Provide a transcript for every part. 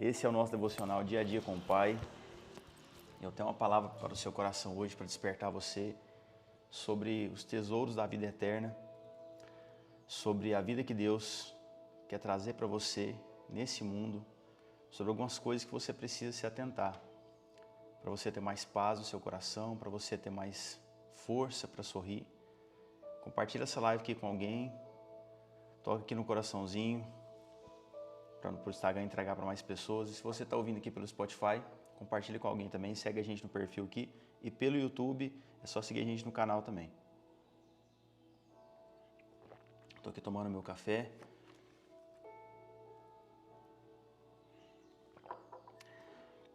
Esse é o nosso devocional Dia a Dia com o Pai. Eu tenho uma palavra para o seu coração hoje, para despertar você sobre os tesouros da vida eterna, sobre a vida que Deus quer trazer para você nesse mundo, sobre algumas coisas que você precisa se atentar, para você ter mais paz no seu coração, para você ter mais força para sorrir. Compartilha essa live aqui com alguém, toca aqui no coraçãozinho, para o Instagram entregar para mais pessoas. E se você está ouvindo aqui pelo Spotify, compartilhe com alguém também, segue a gente no perfil aqui. E pelo YouTube, é só seguir a gente no canal também. Estou aqui tomando meu café.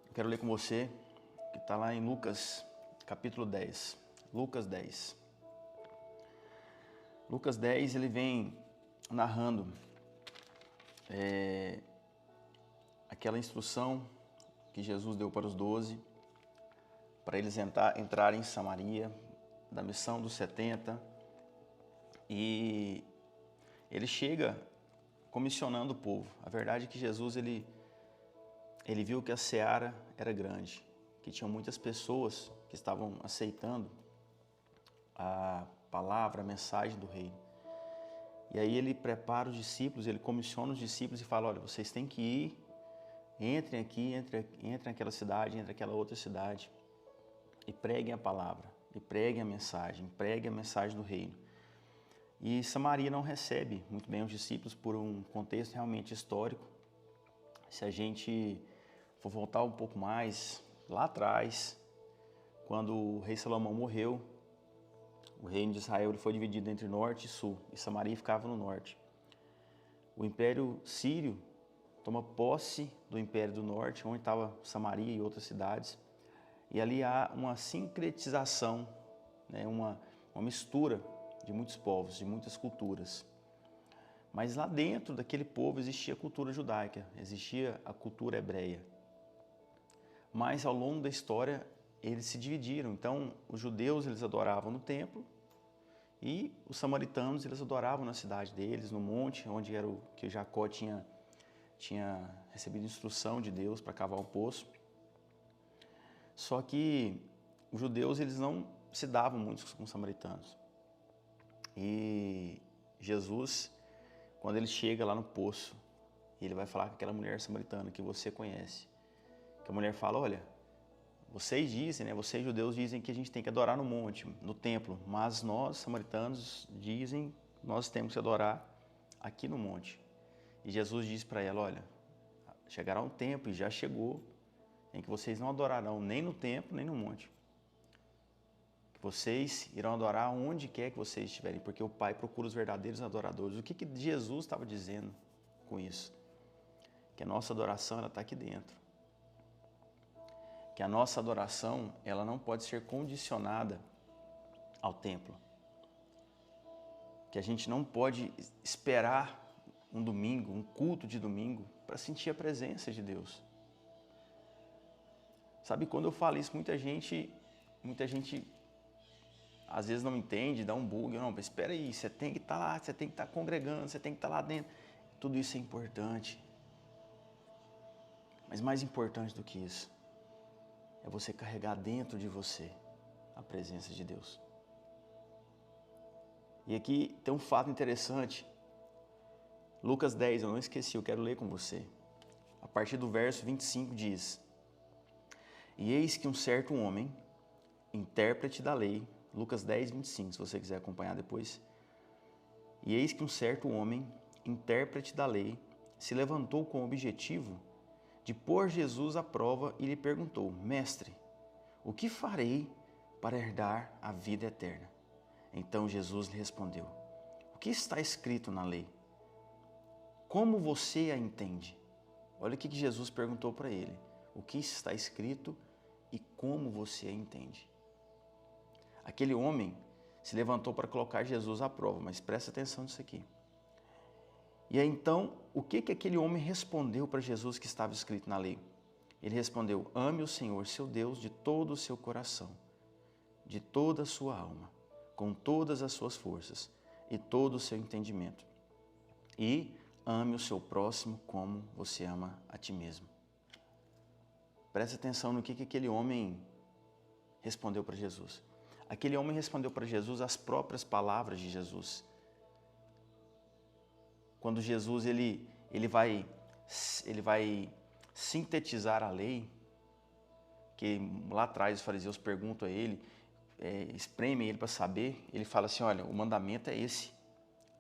Eu quero ler com você, que está lá em Lucas, capítulo 10. Lucas 10. Lucas 10, ele vem narrando aquela instrução que Jesus deu para os 12, para eles entrarem em Samaria, da missão dos 70, e ele chega comissionando o povo. A verdade é que Jesus ele viu que a seara era grande, que tinham muitas pessoas que estavam aceitando a palavra, a mensagem do reino. E aí ele prepara os discípulos, ele comissiona os discípulos e fala: olha, vocês têm que ir, entrem aqui, entrem naquela cidade, entrem naquela outra cidade e preguem a palavra, e preguem a mensagem do reino. E Samaria não recebe muito bem os discípulos por um contexto realmente histórico. Se a gente for voltar um pouco mais lá atrás, quando o rei Salomão morreu, o reino de Israel ele foi dividido entre norte e sul, e Samaria ficava no norte. O Império Sírio toma posse do Império do Norte, onde estava Samaria e outras cidades, e ali há uma sincretização, né, uma mistura de muitos povos, de muitas culturas. Mas lá dentro daquele povo existia a cultura judaica, existia a cultura hebreia. Mas ao longo da história eles se dividiram. Então os judeus eles adoravam no templo e os samaritanos eles adoravam na cidade deles, no monte, onde era o que Jacó tinha recebido instrução de Deus para cavar um poço. Só que os judeus eles não se davam muito com os samaritanos. E Jesus, quando ele chega lá no poço, ele vai falar com aquela mulher samaritana que você conhece. Que a mulher fala: olha, vocês dizem, né, vocês judeus dizem que a gente tem que adorar no monte, no templo, mas nós, samaritanos, dizem que nós temos que adorar aqui no monte. E Jesus diz para ela: olha, chegará um tempo, e já chegou, em que vocês não adorarão nem no templo, nem no monte. Que vocês irão adorar onde quer que vocês estiverem, porque o Pai procura os verdadeiros adoradores. O que Jesus estava dizendo com isso? Que a nossa adoração está aqui dentro. Que a nossa adoração ela não pode ser condicionada ao templo. Que a gente não pode esperar um domingo, um culto de domingo, para sentir a presença de Deus. Sabe, quando eu falo isso, muita gente às vezes não entende, dá um bug. Não, mas espera aí, você tem que estar lá, você tem que estar congregando, você tem que estar lá dentro. Tudo isso é importante. Mas mais importante do que isso, é você carregar dentro de você a presença de Deus. E aqui tem um fato interessante. Lucas 10, eu não esqueci, eu quero ler com você. A partir do verso 25 diz: e eis que um certo homem, intérprete da lei, Lucas 10, 25, se você quiser acompanhar depois. E eis que um certo homem, intérprete da lei, se levantou com o objetivo de pôr Jesus à prova e lhe perguntou: mestre, o que farei para herdar a vida eterna? Então Jesus lhe respondeu: o que está escrito na lei? Como você a entende? Olha o que Jesus perguntou para ele. O que está escrito e como você a entende? Aquele homem se levantou para colocar Jesus à prova, mas presta atenção nisso aqui. E aí então, o que aquele homem respondeu para Jesus que estava escrito na lei? Ele respondeu: ame o Senhor, seu Deus, de todo o seu coração, de toda a sua alma, com todas as suas forças e todo o seu entendimento. E ame o seu próximo como você ama a ti mesmo. Presta atenção no que aquele homem respondeu para Jesus. Aquele homem respondeu para Jesus as próprias palavras de Jesus. Quando Jesus ele vai sintetizar a lei, que lá atrás os fariseus perguntam a ele, espremem ele para saber, ele fala assim, olha, o mandamento é esse,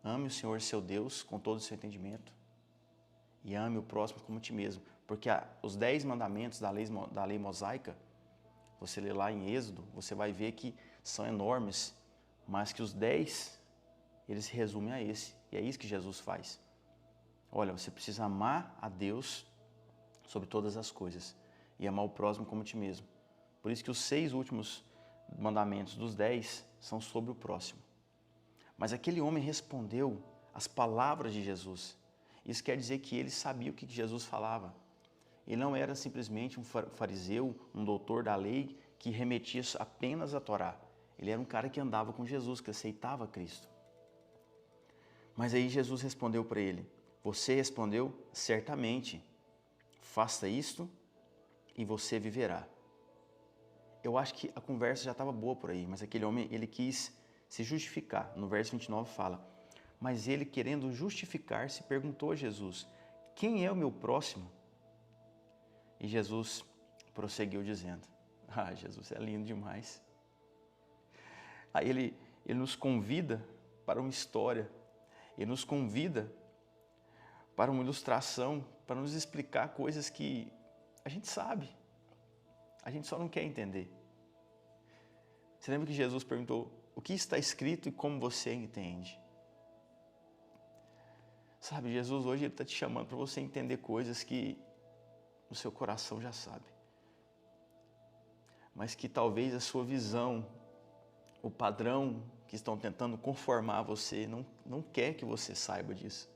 ame o Senhor seu Deus com todo o seu entendimento e ame o próximo como ti mesmo, porque os 10 mandamentos da lei mosaica, você lê lá em Êxodo, você vai ver que são enormes, mas que os 10, eles se resumem a esse, e é isso que Jesus faz. Olha, você precisa amar a Deus sobre todas as coisas e amar o próximo como ti mesmo. Por isso que os 6 últimos mandamentos dos 10 são sobre o próximo. Mas aquele homem respondeu as palavras de Jesus. Isso quer dizer que ele sabia o que Jesus falava. Ele não era simplesmente um fariseu, um doutor da lei que remetia apenas à Torá. Ele era um cara que andava com Jesus, que aceitava Cristo. Mas aí Jesus respondeu para ele, você respondeu certamente, faça isto e você viverá. Eu acho que a conversa já estava boa por aí, mas aquele homem, ele quis se justificar. No verso 29 fala, mas ele querendo justificar-se, perguntou a Jesus, quem é o meu próximo? E Jesus prosseguiu dizendo, Jesus é lindo demais. Aí ele nos convida para uma história, ele nos convida para uma ilustração, para nos explicar coisas que a gente sabe, a gente só não quer entender. Você lembra que Jesus perguntou, o que está escrito e como você entende? Sabe, Jesus hoje está te chamando para você entender coisas que o seu coração já sabe. Mas que talvez a sua visão, o padrão que estão tentando conformar você, não quer que você saiba disso.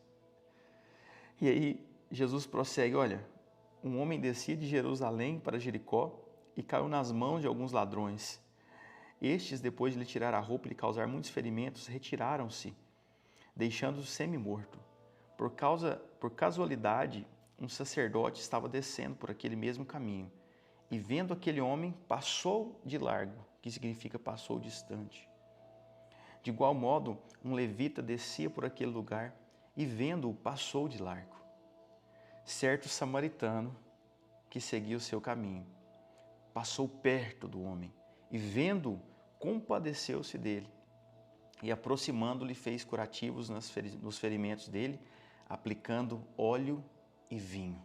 E aí Jesus prossegue, olha, um homem descia de Jerusalém para Jericó e caiu nas mãos de alguns ladrões. Estes, depois de lhe tirar a roupa e lhe causar muitos ferimentos, retiraram-se, deixando-o semi-morto. Por casualidade, um sacerdote estava descendo por aquele mesmo caminho e, vendo aquele homem, passou de largo, que significa passou distante. De igual modo, um levita descia por aquele lugar e, vendo-o, passou de largo. Certo samaritano, que seguia o seu caminho, passou perto do homem e, vendo-o, compadeceu-se dele e, aproximando-lhe, fez curativos nos ferimentos dele, aplicando óleo e vinho.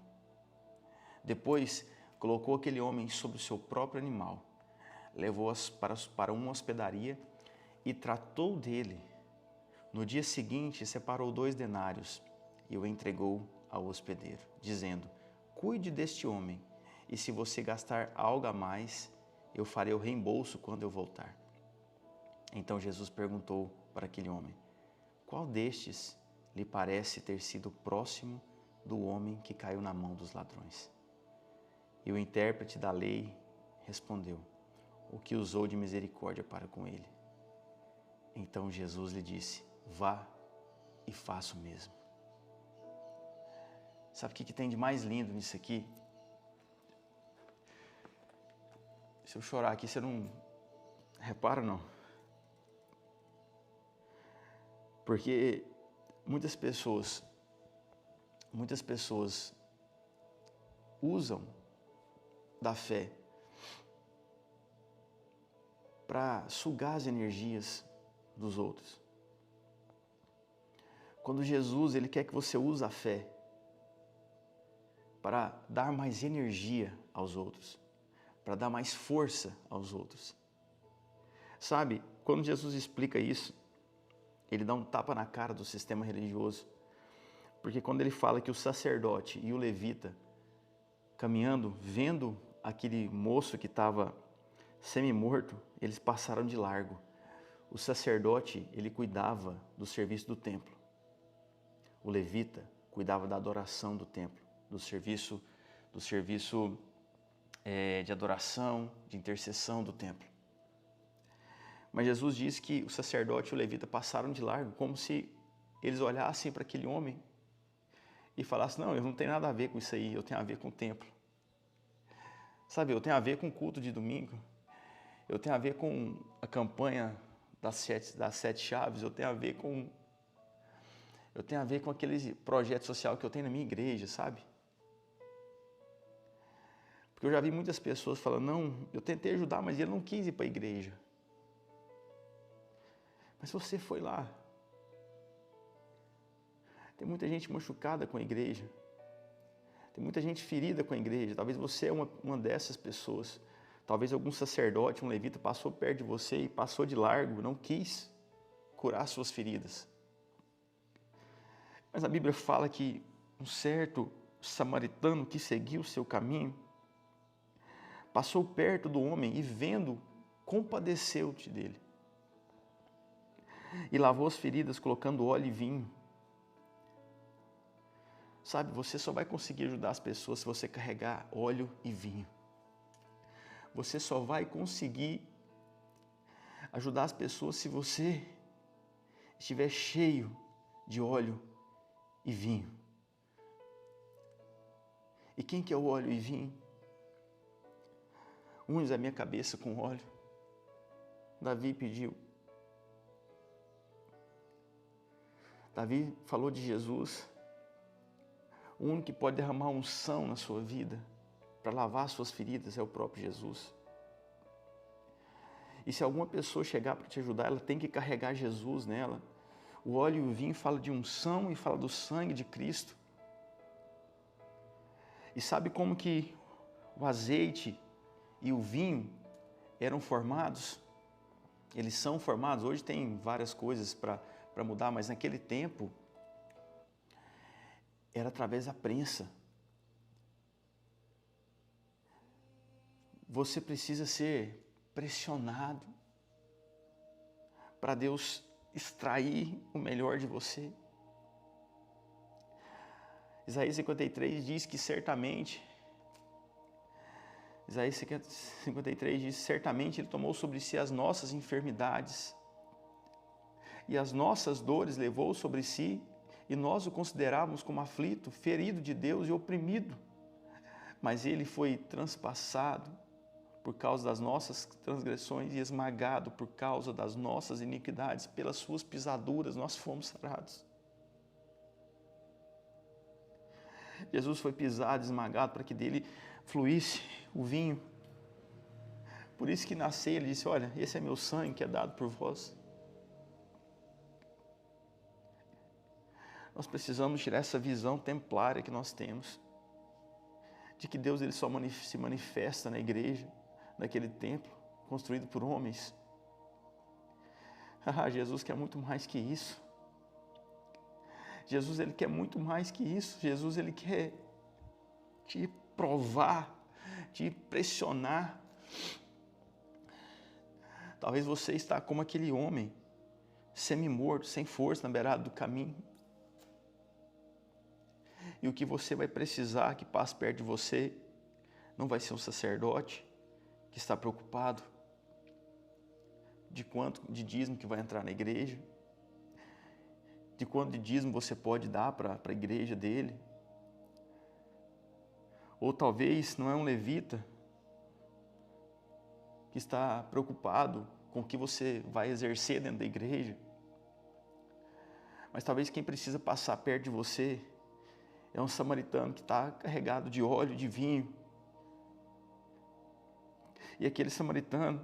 Depois, colocou aquele homem sobre o seu próprio animal, levou-os para uma hospedaria e tratou dele. No dia seguinte, separou 2 denários e o entregou ao hospedeiro, dizendo, cuide deste homem, e se você gastar algo a mais, eu farei o reembolso quando eu voltar. Então Jesus perguntou para aquele homem, qual destes lhe parece ter sido próximo do homem que caiu na mão dos ladrões? E o intérprete da lei respondeu, o que usou de misericórdia para com ele. Então Jesus lhe disse, vá e faça o mesmo. Sabe o que tem de mais lindo nisso aqui? Se eu chorar aqui, você não repara, não. Porque muitas pessoas usam da fé para sugar as energias dos outros. Quando Jesus, ele quer que você use a fé para dar mais energia aos outros, para dar mais força aos outros. Sabe, quando Jesus explica isso, ele dá um tapa na cara do sistema religioso, porque quando ele fala que o sacerdote e o levita, caminhando, vendo aquele moço que estava semi-morto, eles passaram de largo. O sacerdote, ele cuidava do serviço do templo. O levita cuidava da adoração do templo, do serviço de adoração, de intercessão do templo. Mas Jesus diz que o sacerdote e o levita passaram de largo, como se eles olhassem para aquele homem e falassem, não, eu não tenho nada a ver com isso aí, eu tenho a ver com o templo. Sabe, eu tenho a ver com o culto de domingo, eu tenho a ver com a campanha das sete chaves, eu tenho a ver com aquele projeto social que eu tenho na minha igreja, sabe? Porque eu já vi muitas pessoas falando, não, eu tentei ajudar, mas ele não quis ir para a igreja. Mas você foi lá. Tem muita gente machucada com a igreja. Tem muita gente ferida com a igreja. Talvez você é uma dessas pessoas. Talvez algum sacerdote, um levita, passou perto de você e passou de largo, não quis curar suas feridas. Mas a Bíblia fala que um certo samaritano que seguiu o seu caminho, passou perto do homem e vendo, compadeceu-te dele. E lavou as feridas colocando óleo e vinho. Sabe, você só vai conseguir ajudar as pessoas se você carregar óleo e vinho. Você só vai conseguir ajudar as pessoas se você estiver cheio de óleo e vinho. E quem que é o óleo e vinho? Unge a minha cabeça com óleo. Davi pediu. Davi falou de Jesus. O único que pode derramar unção na sua vida para lavar suas feridas é o próprio Jesus. E se alguma pessoa chegar para te ajudar, ela tem que carregar Jesus nela. O óleo e o vinho fala de unção e fala do sangue de Cristo. E sabe como que o azeite e o vinho eram formados? Eles são formados. Hoje tem várias coisas para mudar, mas naquele tempo era através da prensa. Você precisa ser pressionado para Deus extrair o melhor de você. Isaías 53 diz que certamente, Isaías 53 diz, certamente Ele tomou sobre si as nossas enfermidades e as nossas dores levou sobre si, e nós o considerávamos como aflito, ferido de Deus e oprimido. Mas Ele foi transpassado por causa das nossas transgressões e esmagado por causa das nossas iniquidades. Pelas suas pisaduras nós fomos sarados. Jesus foi pisado, esmagado, para que dele fluísse o vinho. Por isso que na ceia ele disse, olha, esse é meu sangue que é dado por vós. Nós precisamos tirar essa visão templária que nós temos, de que Deus ele só se manifesta na igreja, naquele templo, construído por homens. Jesus quer muito mais que isso. Jesus ele quer muito mais que isso. Jesus ele quer te provar, te pressionar. Talvez você está como aquele homem, semi-morto, sem força, na beirada do caminho. E o que você vai precisar que passe perto de você não vai ser um sacerdote que está preocupado de quanto de dízimo que vai entrar na igreja, de quanto de dízimo você pode dar para a igreja dele. Ou talvez não é um levita que está preocupado com o que você vai exercer dentro da igreja, mas talvez quem precisa passar perto de você é um samaritano que está carregado de óleo, de vinho. E aquele samaritano,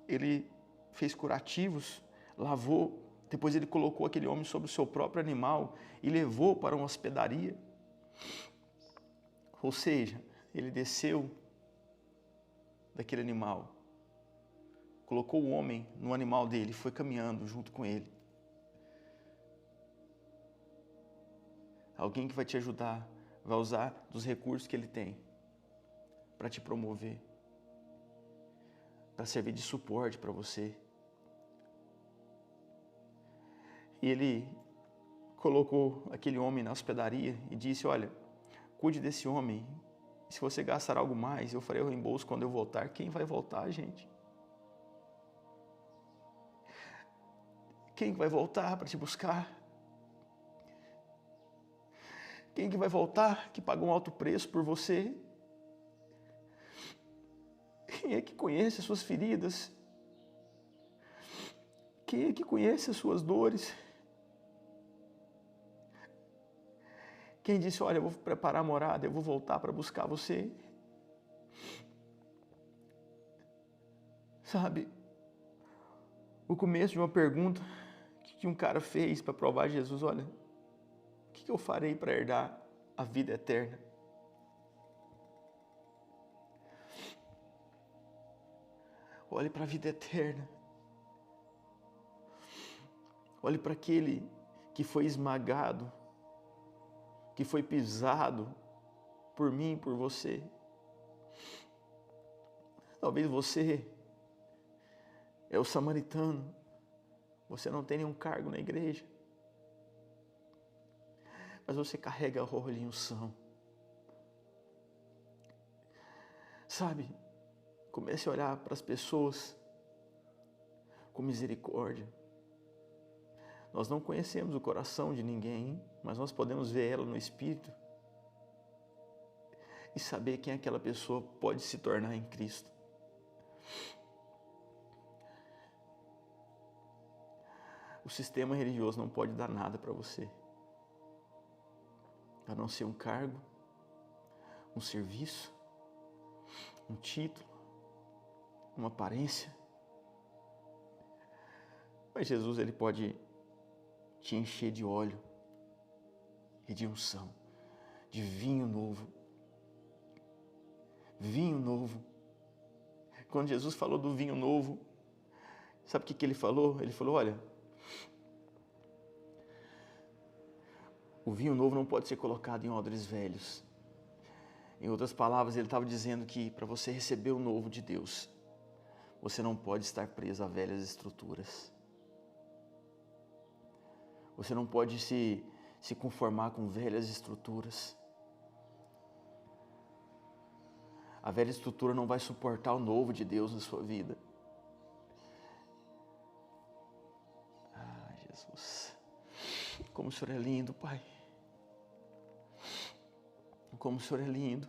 ele fez curativos, lavou, depois ele colocou aquele homem sobre o seu próprio animal e levou para uma hospedaria. Ou seja, ele desceu daquele animal, colocou o homem no animal dele e foi caminhando junto com ele. Alguém que vai te ajudar, vai usar dos recursos que ele tem para te promover, para servir de suporte para você. E ele colocou aquele homem na hospedaria e disse, olha, cuide desse homem, se você gastar algo mais, eu farei o reembolso quando eu voltar. Quem vai voltar, gente? Quem vai voltar para te buscar? Quem que vai voltar que pagou um alto preço por você? Quem é que conhece as suas feridas? Quem é que conhece as suas dores? Quem disse, olha, eu vou preparar a morada, eu vou voltar para buscar você? Sabe, o começo de uma pergunta que um cara fez para provar Jesus, olha, o que eu farei para herdar a vida eterna? Olhe para a vida eterna. Olhe para aquele que foi esmagado, que foi pisado por mim, por você. Talvez você é o samaritano, você não tem nenhum cargo na igreja, mas você carrega a rola em unção. Sabe, comece a olhar para as pessoas com misericórdia. Nós não conhecemos o coração de ninguém, mas nós podemos ver ela no Espírito e saber quem aquela pessoa pode se tornar em Cristo. O sistema religioso não pode dar nada para você, a não ser um cargo, um serviço, um título, uma aparência. Mas Jesus, ele pode te encher de óleo e de unção, de vinho novo. Vinho novo. Quando Jesus falou do vinho novo, sabe o que ele falou? Ele falou, olha, o vinho novo não pode ser colocado em odres velhos. Em outras palavras, ele estava dizendo que para você receber o novo de Deus, você não pode estar preso a velhas estruturas. Você não pode se conformar com velhas estruturas. A velha estrutura não vai suportar o novo de Deus na sua vida. Ah, Jesus. Como o Senhor é lindo, Pai. Como o Senhor é lindo.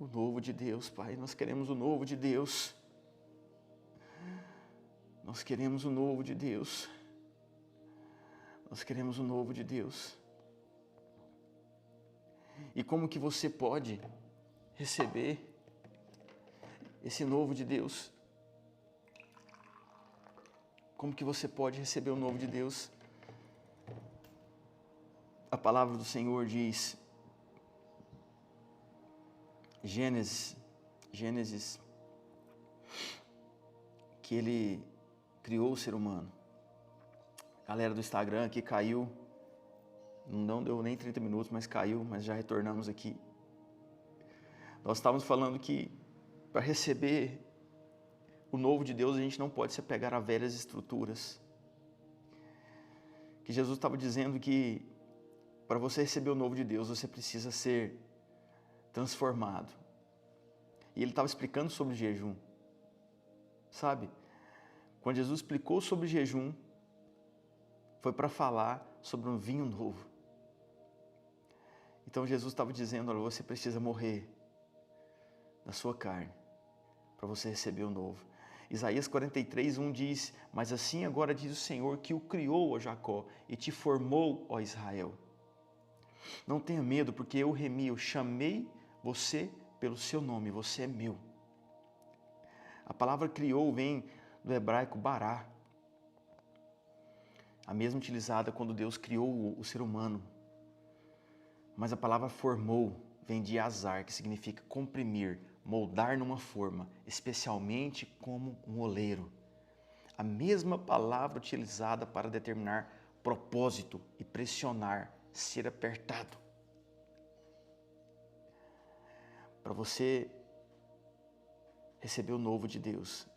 O novo de Deus, Pai. Nós queremos o novo de Deus. Nós queremos o novo de Deus. Nós queremos o novo de Deus. E como que você pode receber esse novo de Deus? Como que você pode receber o novo de Deus? A palavra do Senhor diz, Gênesis, que Ele criou o ser humano. A galera do Instagram aqui caiu, não deu nem 30 minutos, mas caiu, mas já retornamos aqui. Nós estávamos falando que para receber o novo de Deus, a gente não pode se apegar a velhas estruturas. Que Jesus estava dizendo que para você receber o novo de Deus, você precisa ser transformado. E Ele estava explicando sobre jejum. Sabe? Quando Jesus explicou sobre jejum, foi para falar sobre um vinho novo. Então Jesus estava dizendo, olha, você precisa morrer da sua carne para você receber o novo. Isaías 43:1 diz, mas assim agora diz o Senhor que o criou, ó Jacó, e te formou, ó Israel. Não tenha medo, porque eu remi, eu chamei você pelo seu nome, você é meu. A palavra criou vem do hebraico bará, a mesma utilizada quando Deus criou o ser humano. Mas a palavra formou vem de azar, que significa comprimir, moldar numa forma, especialmente como um oleiro. A mesma palavra utilizada para determinar propósito e pressionar, ser apertado. Para você receber o novo de Deus,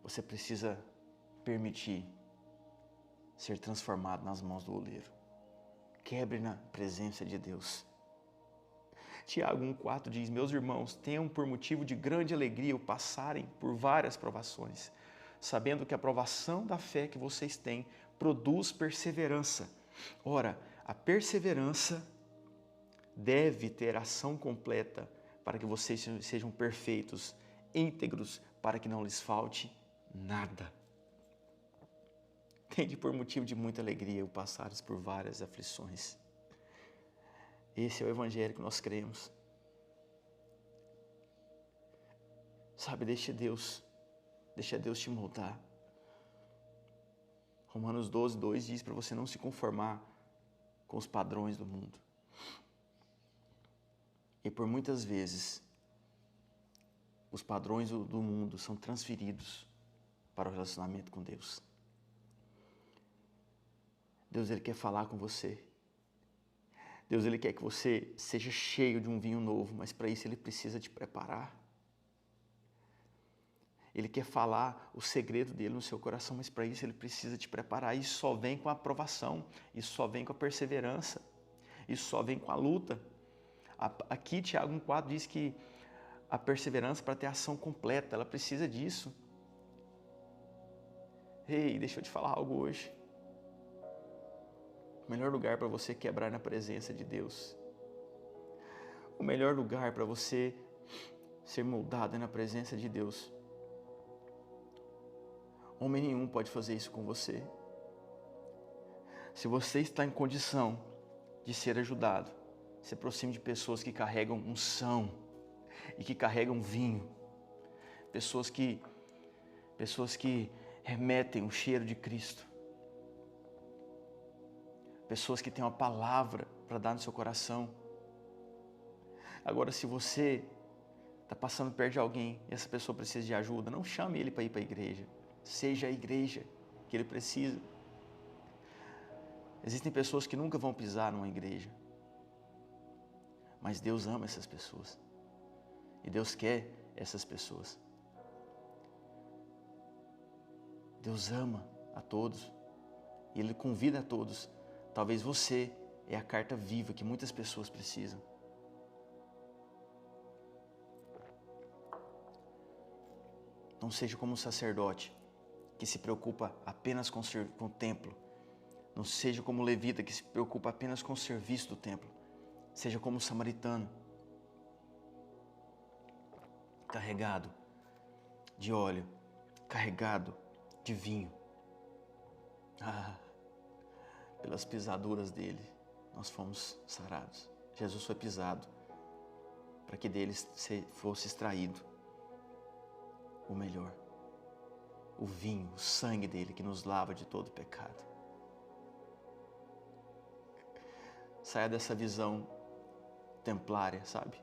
você precisa permitir ser transformado nas mãos do oleiro. Quebre na presença de Deus. Tiago 1,4 diz, meus irmãos, tenham por motivo de grande alegria o passarem por várias provações, sabendo que a provação da fé que vocês têm produz perseverança. Ora, a perseverança deve ter ação completa, para que vocês sejam perfeitos, íntegros, para que não lhes falte nada. Tende por motivo de muita alegria o passares por várias aflições. Esse é o evangelho que nós cremos. Sabe, deixa Deus te moldar. Romanos 12, 2 diz para você não se conformar com os padrões do mundo. E por muitas vezes, os padrões do mundo são transferidos para o relacionamento com Deus. Deus, Ele quer falar com você. Deus, Ele quer que você seja cheio de um vinho novo, mas para isso Ele precisa te preparar. Ele quer falar o segredo dele no seu coração, mas para isso Ele precisa te preparar. Isso só vem com a aprovação, isso só vem com a perseverança, isso só vem com a luta. Aqui, Tiago 1,4 diz que a perseverança para ter ação completa, ela precisa disso. Ei, deixa eu te falar algo hoje. O melhor lugar para você quebrar na presença de Deus. O melhor lugar para você ser moldado é na presença de Deus. Homem nenhum pode fazer isso com você. Se você está em condição de ser ajudado, se aproxime de pessoas que carregam unção e que carregam vinho. Pessoas que remetem o cheiro de Cristo. Pessoas que têm uma palavra para dar no seu coração. Agora, se você está passando perto de alguém e essa pessoa precisa de ajuda, não chame ele para ir para a igreja. Seja a igreja que ele precisa. Existem pessoas que nunca vão pisar numa igreja. Mas Deus ama essas pessoas. E Deus quer essas pessoas. Deus ama a todos. E Ele convida a todos. Talvez você é a carta viva que muitas pessoas precisam. Não seja como um sacerdote que se preocupa apenas com o templo. Não seja como um levita que se preocupa apenas com o serviço do templo. Seja como um samaritano, carregado de óleo, carregado de vinho. Pelas pisaduras dele, nós fomos sarados. Jesus foi pisado para que dele fosse extraído o melhor. O vinho, o sangue dele que nos lava de todo pecado. Saia dessa visão templária, sabe?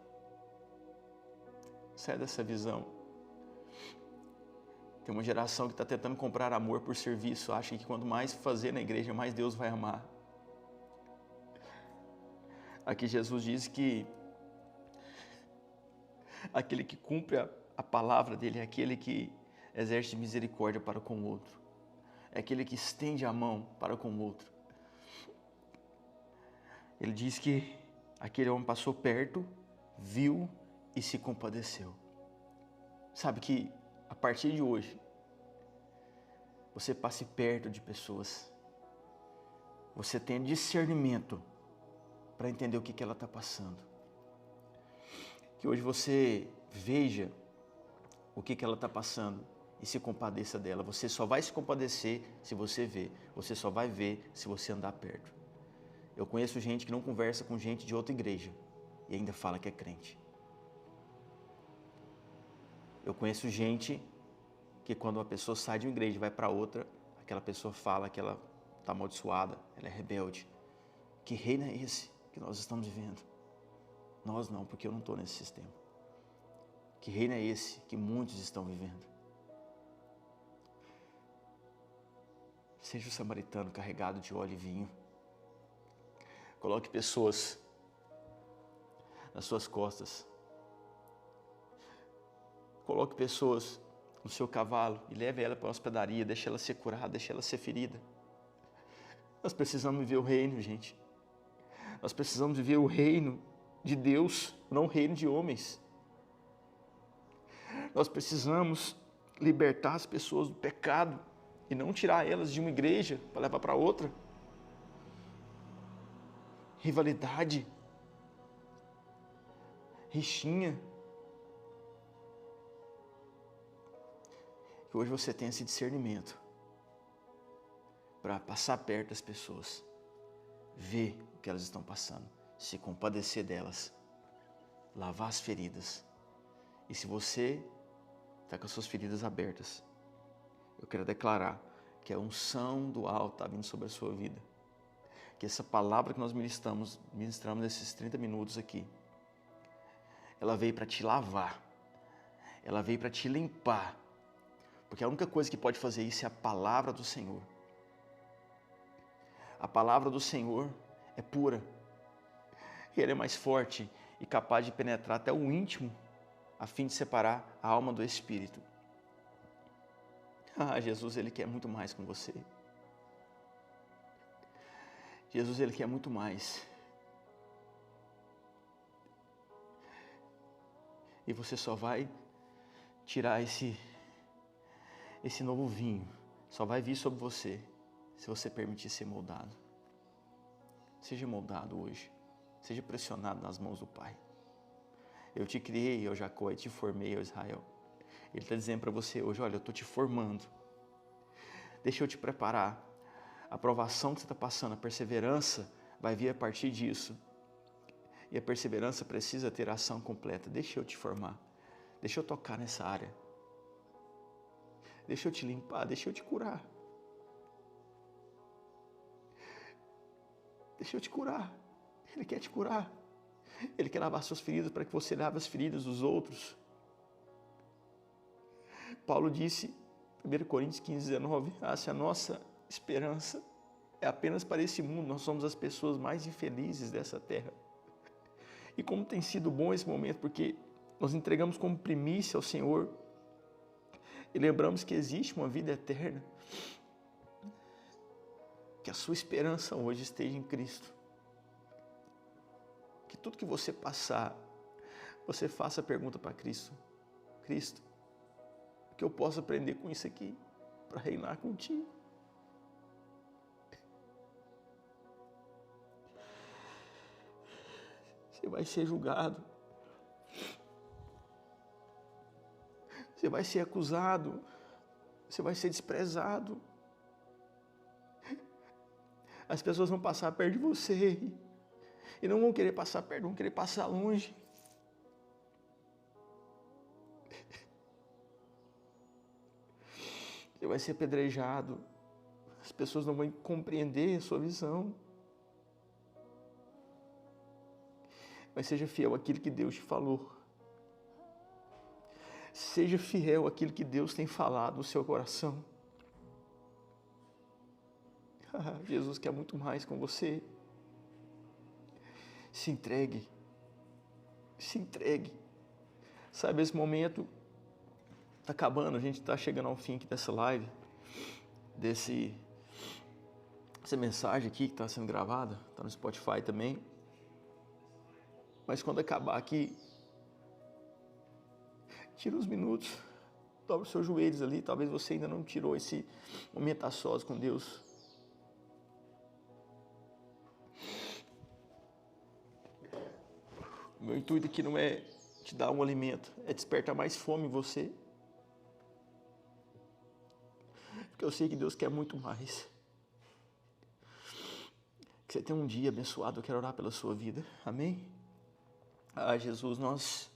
Saia dessa visão. Tem uma geração que está tentando comprar amor por serviço, acha que quanto mais fazer na igreja, mais Deus vai amar. Aqui Jesus diz que aquele que cumpre a palavra dele é aquele que exerce misericórdia para com o outro. É aquele que estende a mão para com o outro. Ele diz que aquele homem passou perto, viu e se compadeceu. Sabe que a partir de hoje, você passe perto de pessoas. Você tenha discernimento para entender o que ela está passando. Que hoje você veja o que ela está passando e se compadeça dela. Você só vai se compadecer se você ver. Você só vai ver se você andar perto. Eu conheço gente que não conversa com gente de outra igreja e ainda fala que é crente. Eu conheço gente que quando uma pessoa sai de uma igreja e vai para outra, aquela pessoa fala que ela está amaldiçoada, ela é rebelde. Que reino é esse que nós estamos vivendo? Nós não, porque eu não estou nesse sistema. Que reino é esse que muitos estão vivendo? Seja o samaritano carregado de óleo e vinho. Coloque pessoas nas suas costas. Coloque pessoas no seu cavalo e leve ela para uma hospedaria, deixe ela ser curada, deixe ela ser ferida. Nós precisamos viver o reino, gente. Nós precisamos viver o reino de Deus, não o reino de homens. Nós precisamos libertar as pessoas do pecado e não tirar elas de uma igreja para levar para outra. Rivalidade, rixinha, Que hoje você tenha esse discernimento para passar perto das pessoas, ver o que elas estão passando, se compadecer delas, lavar as feridas. E se você está com as suas feridas abertas, eu quero declarar que a unção do alto está vindo sobre a sua vida. Que essa palavra que nós ministramos nesses 30 minutos aqui, ela veio para te lavar, ela veio para te limpar, porque a única coisa que pode fazer isso é a palavra do Senhor. A palavra do Senhor é pura, e ela é mais forte e capaz de penetrar até o íntimo, a fim de separar a alma do espírito. Ah, Jesus, Ele quer muito mais com você. Jesus, Ele quer muito mais. E você só vai tirar esse novo vinho, só vai vir sobre você, se você permitir ser moldado. Seja moldado hoje, seja pressionado nas mãos do Pai. Eu te criei, ó Jacó, e te formei, ó Israel. Ele está dizendo para você hoje, olha, eu estou te formando. Deixa eu te preparar. A provação que você está passando, a perseverança, vai vir a partir disso. E a perseverança precisa ter ação completa. Deixa eu te formar. Deixa eu tocar nessa área. Deixa eu te limpar, deixa eu te curar. Deixa eu te curar. Ele quer te curar. Ele quer lavar suas feridas para que você lave as feridas dos outros. Paulo disse, 1 Coríntios 15, 19, se a nossa esperança é apenas para esse mundo, nós somos as pessoas mais infelizes dessa terra. E como tem sido bom esse momento, porque nós entregamos como primícia ao Senhor e lembramos que existe uma vida eterna. Que a sua esperança hoje esteja em Cristo. Que tudo que você passar, você faça a pergunta para Cristo. Cristo, o que eu posso aprender com isso aqui para reinar contigo? Você vai ser julgado. Você vai ser acusado. Você vai ser desprezado. As pessoas vão passar perto de você e não vão querer passar perto, vão querer passar longe. Você vai ser apedrejado. As pessoas não vão compreender a sua visão. Mas seja fiel àquilo que Deus te falou. Seja fiel àquilo que Deus tem falado no seu coração. Jesus quer muito mais com você. Se entregue. Se entregue. Sabe, esse momento está acabando, a gente está chegando ao fim aqui dessa live, dessa mensagem aqui que está sendo gravada, está no Spotify também. Mas quando acabar aqui, tira uns minutos, dobra os seus joelhos ali, talvez você ainda não tirou esse momento a sós com Deus. O meu intuito aqui não é te dar um alimento, é despertar mais fome em você. Porque eu sei que Deus quer muito mais. Que você tenha um dia abençoado, eu quero orar pela sua vida. Amém? Jesus, nós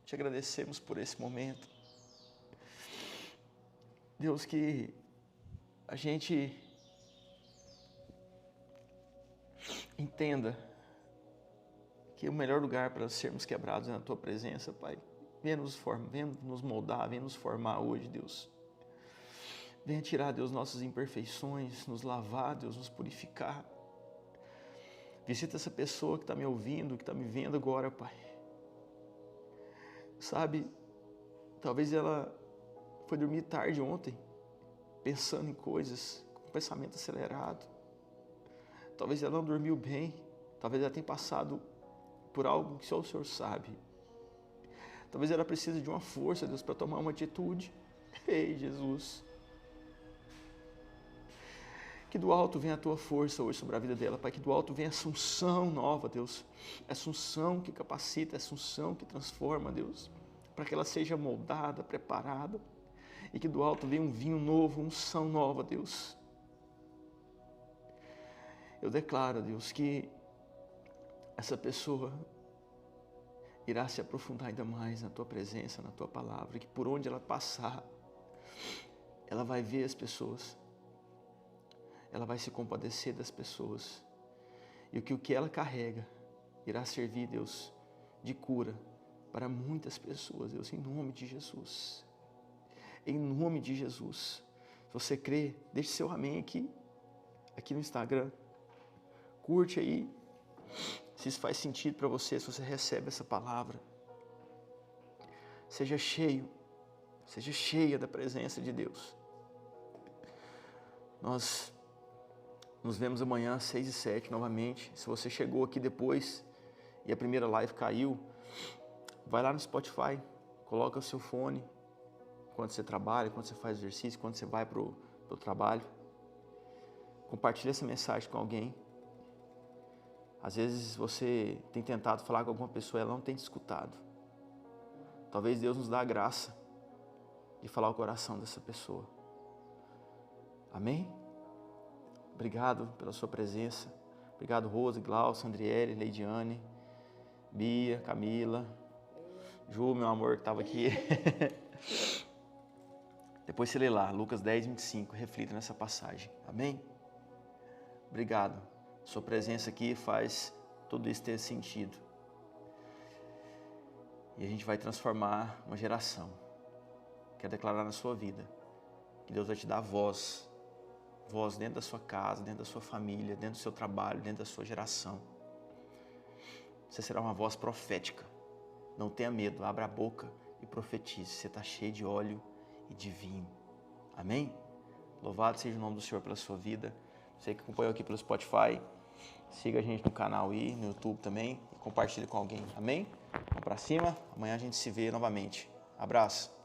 te agradecemos por esse momento. Deus, que a gente entenda que o melhor lugar para sermos quebrados é na Tua presença, Pai. Venha nos moldar, venha nos formar hoje, Deus. Venha tirar, Deus, nossas imperfeições, nos lavar, Deus, nos purificar. Visita essa pessoa que está me ouvindo, que está me vendo agora, Pai. Sabe, talvez ela foi dormir tarde ontem, pensando em coisas, com pensamento acelerado. Talvez ela não dormiu bem, talvez ela tenha passado por algo que só o Senhor sabe. Talvez ela precise de uma força, Deus, para tomar uma atitude. Ei, Jesus. Que do alto venha a Tua força hoje sobre a vida dela, Pai. Que do alto venha essa unção nova, Deus. Essa unção que capacita, essa unção que transforma, Deus. Para que ela seja moldada, preparada. e que do alto venha um vinho novo, unção nova, Deus. Eu declaro, Deus, que essa pessoa irá se aprofundar ainda mais na Tua presença, na Tua palavra, que por onde ela passar, ela vai ver as pessoas, ela vai se compadecer das pessoas, e o que ela carrega irá servir, Deus, de cura para muitas pessoas, Deus, em nome de Jesus. Em nome de Jesus. Se você crê, deixe seu amém aqui no Instagram. Curte aí, se isso faz sentido para você, se você recebe essa palavra. Seja cheia da presença de Deus. Nós nos vemos amanhã às 6 e 7 novamente. Se você chegou aqui depois e a primeira live caiu, vai lá no Spotify, coloca o seu fone, quando você trabalha, quando você faz exercício, quando você vai para o trabalho. Compartilha essa mensagem com alguém. Às vezes você tem tentado falar com alguma pessoa e ela não tem te escutado. Talvez Deus nos dê a graça de falar o coração dessa pessoa. Amém? Obrigado pela sua presença. Obrigado, Rose, Glaucio, Andriele, Leidiane, Bia, Camila, Ju, meu amor, que estava aqui. Depois você lê lá, Lucas 10, 25, reflita nessa passagem. Amém? Obrigado. Sua presença aqui faz tudo isso ter sentido. E a gente vai transformar uma geração. Quero declarar na sua vida que Deus vai te dar voz. Voz dentro da sua casa, dentro da sua família, dentro do seu trabalho, dentro da sua geração. Você será uma voz profética. Não tenha medo, abra a boca e profetize. Você está cheio de óleo e de vinho. Amém? Louvado seja o nome do Senhor pela sua vida. Você que acompanhou aqui pelo Spotify, siga a gente no canal aí, no YouTube também, e compartilhe com alguém. Amém? Vamos para cima. Amanhã a gente se vê novamente. Abraço.